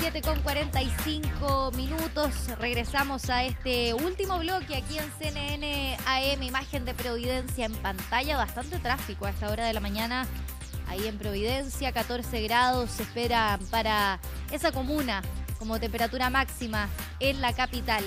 7:45. Regresamos a este último bloque aquí en CNN AM, imagen de Providencia en pantalla. Bastante tráfico a esta hora de la mañana ahí en Providencia. 14 grados se espera para esa comuna como temperatura máxima en la capital.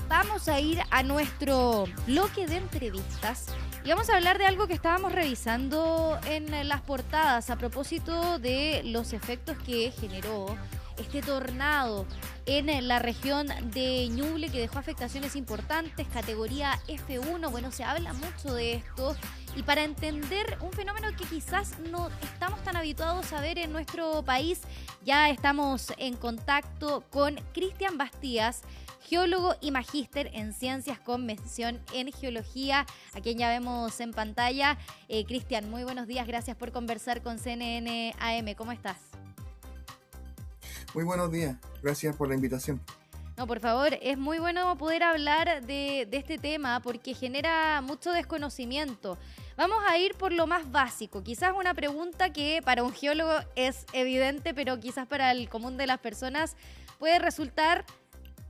Vamos a ir a nuestro bloque de entrevistas y vamos a hablar de algo que estábamos revisando en las portadas a propósito de los efectos que generó este tornado en la región de Ñuble, que dejó afectaciones importantes, categoría F1. Bueno, se habla mucho de esto, y para entender un fenómeno que quizás no estamos tan habituados a ver en nuestro país, ya estamos en contacto con Cristian Bastías, geólogo y magíster en ciencias con mención en geología, a quien ya vemos en pantalla. Cristian, muy buenos días, gracias por conversar con CNN AM. ¿Cómo estás? Muy buenos días, gracias por la invitación. No, por favor, es muy bueno poder hablar de este tema porque genera mucho desconocimiento. Vamos a ir por lo más básico, quizás una pregunta que para un geólogo es evidente, pero quizás para el común de las personas puede resultar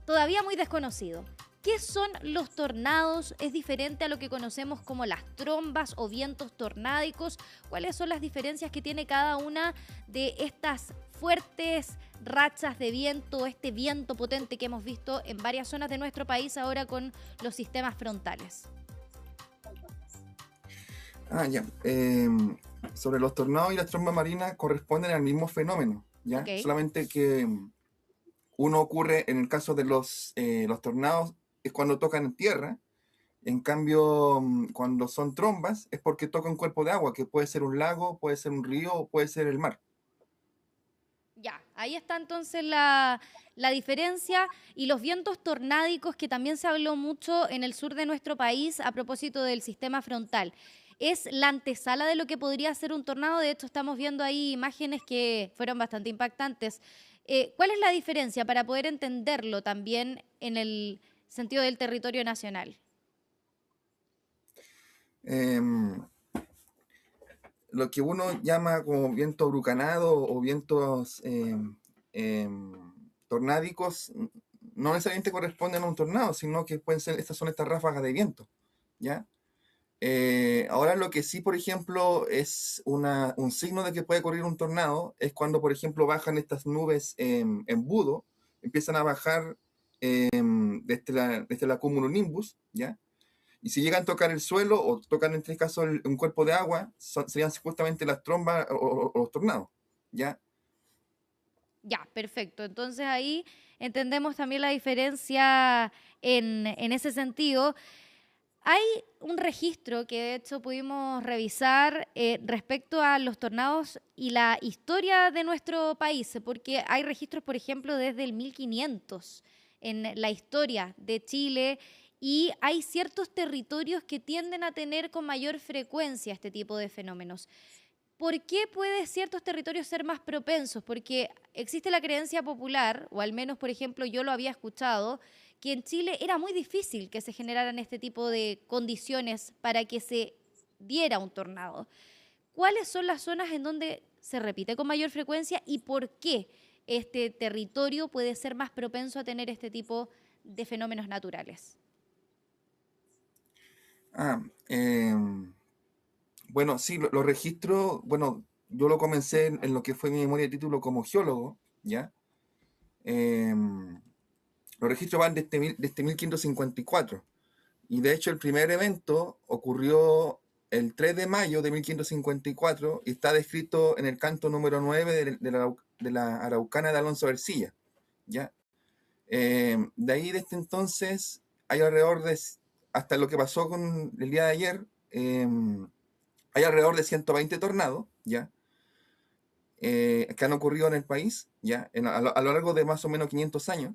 todavía muy desconocido. ¿Qué son los tornados? ¿Es diferente a lo que conocemos como las trombas o vientos tornádicos? ¿Cuáles son las diferencias que tiene cada una de estas fuertes rachas de viento, este viento potente que hemos visto en varias zonas de nuestro país ahora con los sistemas frontales? Sobre los tornados y las trombas marinas corresponden al mismo fenómeno, ¿ya? Okay. Solamente que uno ocurre en el caso de los tornados es cuando tocan en tierra. En cambio, cuando son trombas es porque toca un cuerpo de agua, que puede ser un lago, puede ser un río o puede ser el mar. Ya, ahí está entonces la diferencia. Y los vientos tornádicos, que también se habló mucho en el sur de nuestro país a propósito del sistema frontal. ¿Es la antesala de lo que podría ser un tornado? De hecho, estamos viendo ahí imágenes que fueron bastante impactantes. ¿Cuál es la diferencia para poder entenderlo también en el sentido del territorio nacional? Lo que uno llama como viento huracanado o vientos tornádicos no necesariamente corresponden a un tornado, sino que pueden ser, estas ráfagas de viento, ¿ya? Ahora lo que sí, por ejemplo, es un signo de que puede ocurrir un tornado, es cuando, por ejemplo, bajan estas nubes en embudo, empiezan a bajar desde la cumulonimbus, ¿ya? Y si llegan a tocar el suelo o tocan, en este caso, un cuerpo de agua, serían justamente las trombas o los tornados, ¿ya? Ya, perfecto. Entonces ahí entendemos también la diferencia en ese sentido. Hay un registro que de hecho pudimos revisar respecto a los tornados y la historia de nuestro país, porque hay registros, por ejemplo, desde el 1500 en la historia de Chile, y hay ciertos territorios que tienden a tener con mayor frecuencia este tipo de fenómenos. ¿Por qué puede ciertos territorios ser más propensos? Porque existe la creencia popular, o al menos, por ejemplo, yo lo había escuchado, que en Chile era muy difícil que se generaran este tipo de condiciones para que se diera un tornado. ¿Cuáles son las zonas en donde se repite con mayor frecuencia y por qué este territorio puede ser más propenso a tener este tipo de fenómenos naturales? Bueno, sí, los registros, bueno, yo lo comencé en lo que fue mi memoria de título como geólogo, ¿ya? Los registros van desde 1554. Y de hecho el primer evento ocurrió el 3 de mayo de 1554 y está descrito en el canto número 9 de la Araucana de Alonso Ercilla, ¿ya? De ahí, desde entonces, hay alrededor de, hasta lo que pasó con el día de ayer, hay alrededor de 120 tornados, ¿ya? Que han ocurrido en el país, ¿ya? A lo largo de más o menos 500 años.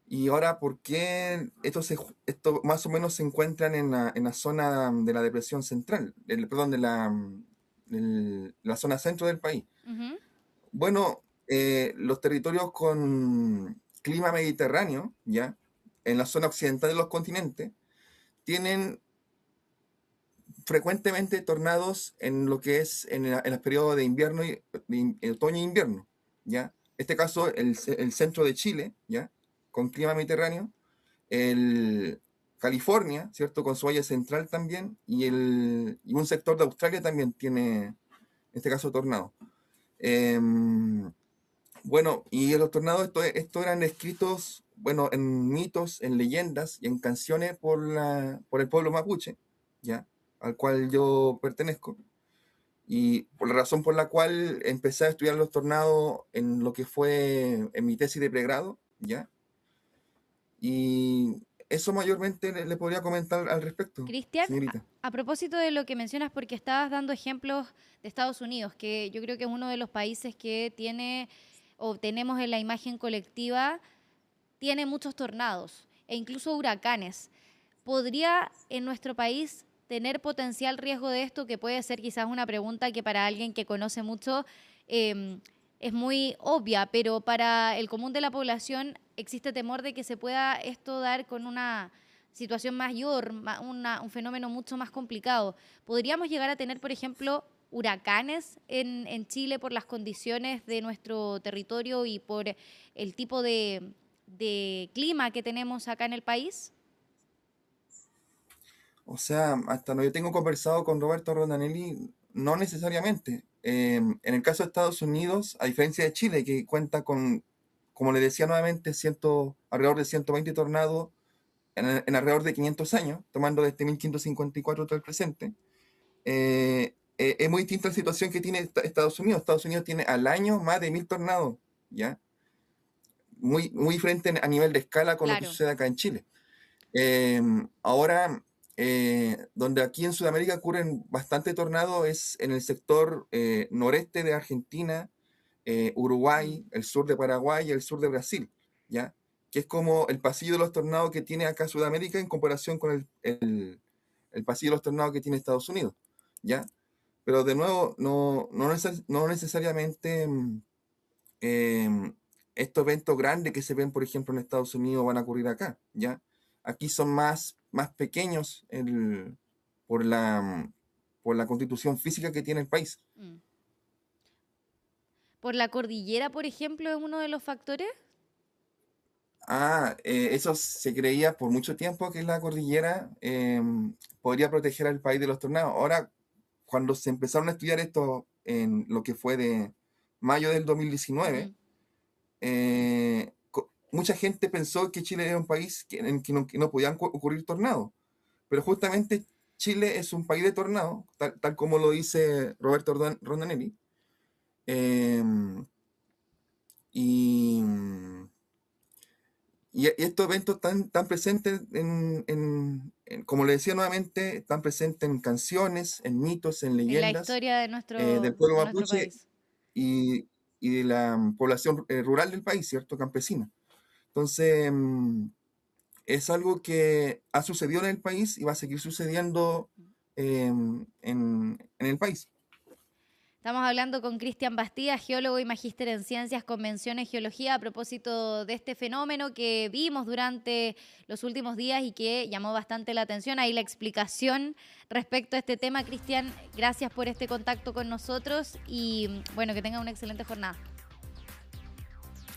Y ahora, ¿por qué esto más o menos se encuentran en la zona de la depresión central? Perdón, de la zona centro del país. Uh-huh. Bueno, los territorios con clima mediterráneo, ¿ya? En la zona occidental de los continentes, tienen frecuentemente tornados en lo que es en los periodos de invierno, otoño e invierno, ¿ya? Este caso, el centro de Chile, ¿ya? Con clima mediterráneo, el California, ¿cierto? Con su valle central también, y un sector de Australia también tiene, en este caso, tornado. Bueno, y los tornados, esto eran escritos, bueno, en mitos, en leyendas y en canciones por el pueblo mapuche, ¿ya? Al cual yo pertenezco. Y por la razón por la cual empecé a estudiar los tornados en lo que fue en mi tesis de pregrado, ¿ya? Y eso mayormente le podría comentar al respecto, Cristian, señorita. a propósito de lo que mencionas, porque estabas dando ejemplos de Estados Unidos, que yo creo que es uno de los países que tiene o tenemos en la imagen colectiva, tiene muchos tornados e incluso huracanes. ¿Podría en nuestro país tener potencial riesgo de esto? Que puede ser quizás una pregunta que para alguien que conoce mucho es muy obvia, pero para el común de la población existe temor de que se pueda esto dar con una situación mayor, un fenómeno mucho más complicado. ¿Podríamos llegar a tener, por ejemplo, huracanes en Chile por las condiciones de nuestro territorio y por el tipo de clima que tenemos acá en el país? O sea, hasta donde yo tengo conversado con Roberto Rondanelli, no necesariamente. En el caso de Estados Unidos, a diferencia de Chile, que cuenta con, como le decía nuevamente, alrededor de 120 tornados en alrededor de 500 años, tomando desde 1554 hasta el presente, es muy distinta la situación que tiene Estados Unidos. Estados Unidos tiene al año más de 1000 tornados, ¿ya? Muy, muy diferente a nivel de escala con lo que Claro. sucede acá en Chile. Ahora, donde aquí en Sudamérica ocurren bastante tornados es en el sector noreste de Argentina, Uruguay, el sur de Paraguay y el sur de Brasil, ¿ya? Que es como el pasillo de los tornados que tiene acá Sudamérica en comparación con el pasillo de los tornados que tiene Estados Unidos, ¿ya? Pero de nuevo, no necesariamente estos eventos grandes que se ven, por ejemplo, en Estados Unidos van a ocurrir acá, ¿ya? Aquí son más pequeños por la constitución física que tiene el país. ¿Por la cordillera, por ejemplo, es uno de los factores? Eso se creía por mucho tiempo que la cordillera podría proteger al país de los tornados. Ahora, cuando se empezaron a estudiar esto en lo que fue de mayo del 2019, mucha gente pensó que Chile era un país en que no podían ocurrir tornados. Pero justamente Chile es un país de tornados, tal como lo dice Roberto Rondanelli. Y estos eventos están presentes como le decía nuevamente, están presentes en canciones, en mitos, en En la leyendas historia de del pueblo de nuestro mapuche país. y de la población rural del país, ¿cierto? Campesina. Entonces, es algo que ha sucedido en el país y va a seguir sucediendo en el país. Estamos hablando con Cristian Bastida, geólogo y magíster en Ciencias con mención en Geología, a propósito de este fenómeno que vimos durante los últimos días y que llamó bastante la atención. Ahí la explicación respecto a este tema. Cristian, gracias por este contacto con nosotros y bueno, que tengan una excelente jornada.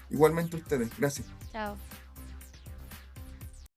Igualmente ustedes. Gracias. Chao.